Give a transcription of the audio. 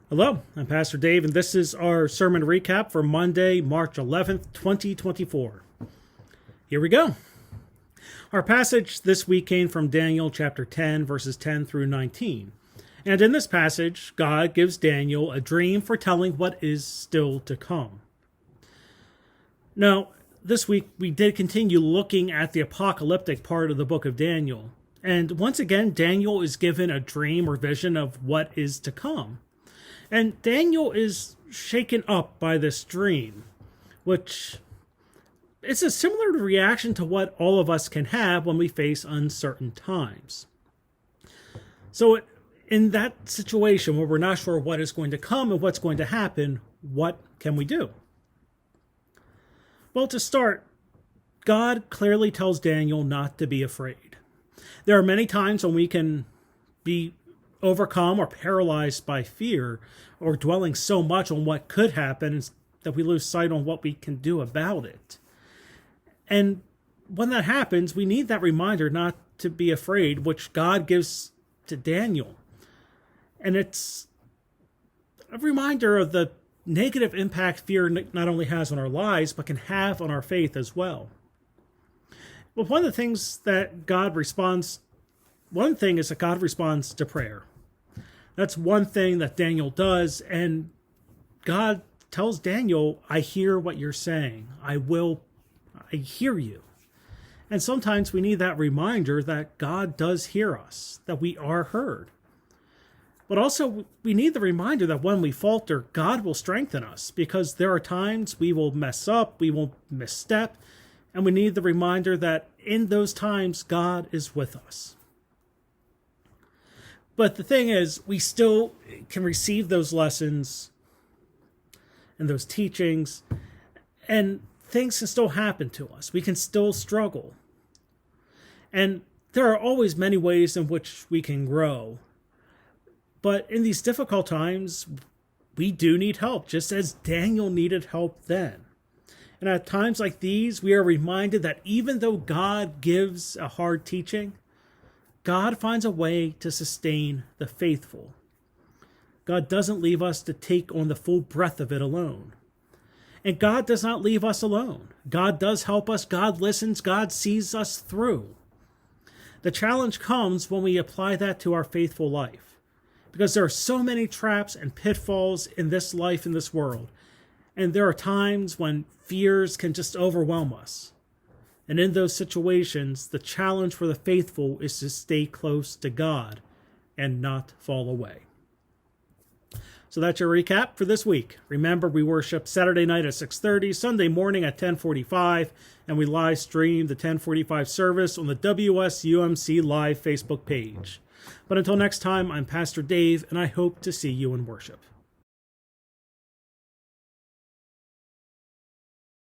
Hello, I'm Pastor Dave, and this is our sermon recap for Monday, March 11th, 2024. Here we go. Our passage this week came from Daniel chapter 10, verses 10 through 19. And in this passage, God gives Daniel a dream foretelling what is still to come. Now, this week we did continue looking at the apocalyptic part of the book of Daniel. And once again, Daniel is given a dream or vision of what is to come. And Daniel is shaken up by this dream, which is a similar reaction to what all of us can have when we face uncertain times. So in that situation where we're not sure what is going to come and what's going to happen, what can we do? Well, to start, God clearly tells Daniel not to be afraid. There are many times when we can be overcome or paralyzed by fear, or dwelling so much on what could happen that we lose sight on what we can do about it. And when that happens, we need that reminder not to be afraid, which God gives to Daniel. And it's a reminder of the negative impact fear not only has on our lives, but can have on our faith as well. But one thing is that God responds to prayer. That's one thing that Daniel does, and God tells Daniel, I hear what you're saying. I hear you. And sometimes we need that reminder that God does hear us, that we are heard. But also we need the reminder that when we falter, God will strengthen us, because there are times we will mess up, we will misstep, and we need the reminder that in those times, God is with us. But the thing is, we still can receive those lessons and those teachings, and things can still happen to us. We can still struggle. And there are always many ways in which we can grow. But in these difficult times, we do need help, just as Daniel needed help then. And at times like these, we are reminded that even though God gives a hard teaching, God finds a way to sustain the faithful. God doesn't leave us to take on the full breadth of it alone. And God does not leave us alone. God does help us. God listens. God sees us through. The challenge comes when we apply that to our faithful life, because there are so many traps and pitfalls in this life, in this world. And there are times when fears can just overwhelm us. And in those situations, the challenge for the faithful is to stay close to God and not fall away. So that's your recap for this week. Remember, we worship Saturday night at 6:30, Sunday morning at 10:45, and we live stream the 10:45 service on the WSUMC Live Facebook page. But until next time, I'm Pastor Dave, and I hope to see you in worship.